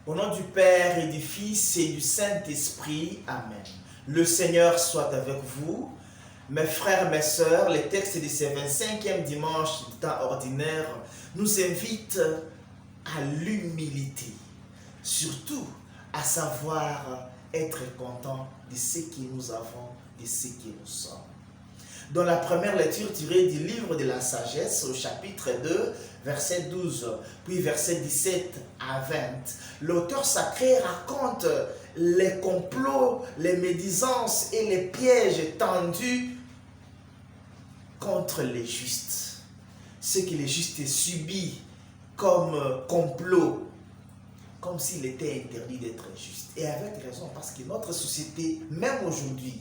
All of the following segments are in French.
Au nom du Père et du Fils et du Saint-Esprit, Amen. Le Seigneur soit avec vous. Mes frères, mes sœurs, les textes de ce 25e dimanche du temps ordinaire nous invitent à l'humilité. Surtout à savoir être content de ce que nous avons, de ce que nous sommes. Dans la première lecture tirée du livre de la sagesse, au chapitre 2, verset 12, puis verset 17 à 20, l'auteur sacré raconte les complots, les médisances et les pièges tendus contre les justes. Ce que les justes subissent comme complot, comme s'il était interdit d'être juste. Et avec raison, parce que notre société, même aujourd'hui,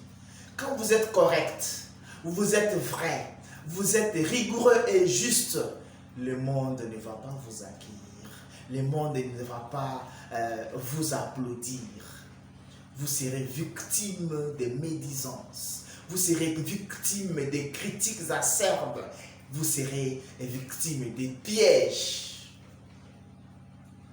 quand vous êtes correct, vous êtes vrai, vous êtes rigoureux et juste, le monde ne va pas vous accueillir, le monde ne va pas vous applaudir. Vous serez victime de médisances, vous serez victime des critiques acerbes, vous serez victime des pièges.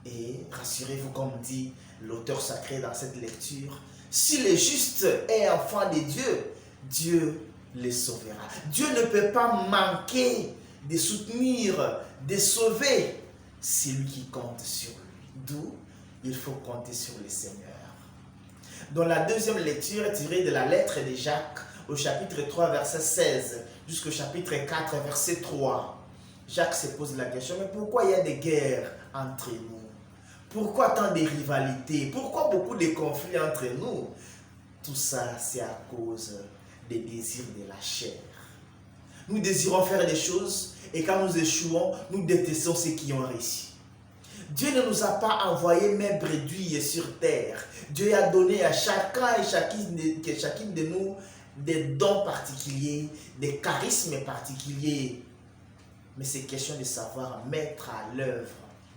Et rassurez-vous, comme dit l'auteur sacré dans cette lecture, si le juste est enfant de Dieu, Dieu les sauvera. Dieu ne peut pas manquer de soutenir, de sauver celui qui compte sur lui. D'où il faut compter sur le Seigneur. Dans la deuxième lecture tirée de la lettre de Jacques, au chapitre 3, verset 16, jusqu'au chapitre 4, verset 3, Jacques se pose la question, mais pourquoi il y a des guerres entre nous? Pourquoi tant de rivalités? Pourquoi beaucoup de conflits entre nous? Tout ça, c'est à cause des désirs de la chair. Nous désirons faire des choses et quand nous échouons, nous détestons ceux qui ont réussi. Dieu ne nous a pas envoyé mes brebis sur terre. Dieu a donné à chacun et chacune de nous des dons particuliers, des charismes particuliers. Mais c'est question de savoir mettre à l'œuvre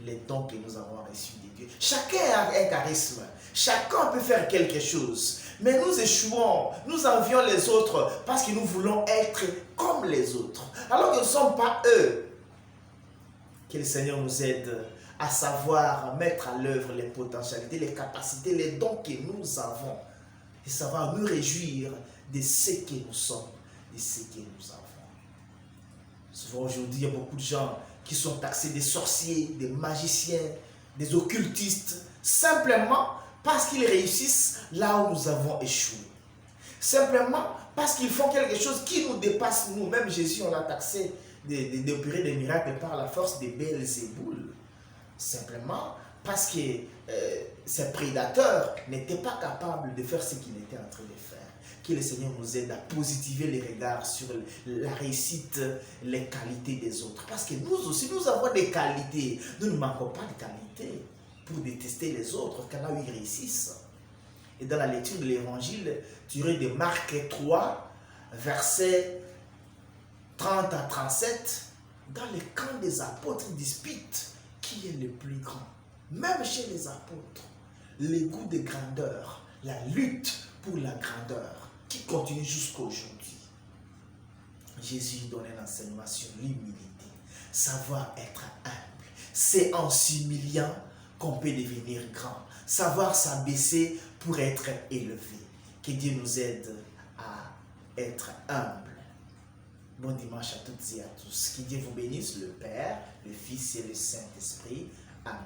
les dons que nous avons reçus de Dieu. Chacun a un charisme, chacun peut faire quelque chose. Mais nous échouons, nous envions les autres parce que nous voulons être comme les autres. Alors que nous ne sommes pas eux. Que le Seigneur nous aide à savoir mettre à l'œuvre les potentialités, les capacités, les dons que nous avons. Et savoir nous réjouir de ce que nous sommes, de ce que nous avons. Souvent aujourd'hui, il y a beaucoup de gens qui sont taxés des sorciers, des magiciens, des occultistes, simplement parce qu'ils réussissent là où nous avons échoué. Simplement parce qu'ils font quelque chose qui nous dépasse nous. Même Jésus, on l'a taxé d'opérer des miracles par la force des Belzéboul. Simplement parce que ces prédateurs n'étaient pas capables de faire ce qu'il était en train de faire. Que le Seigneur nous aide à positiver les regards sur la réussite, les qualités des autres. Parce que nous aussi, nous avons des qualités. Nous ne manquons pas de qualités pour détester les autres quand ils réussissent. Et dans la lecture de l'évangile tirée de Marc 3, versets 30 à 37, dans les camps des apôtres, ils disputent qui est le plus grand. Même chez les apôtres, le goût de grandeur, la lutte pour la grandeur, qui continue jusqu'à aujourd'hui. Jésus donne un enseignement sur l'humilité, savoir être humble. C'est en s'humiliant qu'on peut devenir grand, savoir s'abaisser pour être élevé. Que Dieu nous aide à être humble. Bon dimanche à toutes et à tous. Que Dieu vous bénisse, le Père, le Fils et le Saint-Esprit. Amen.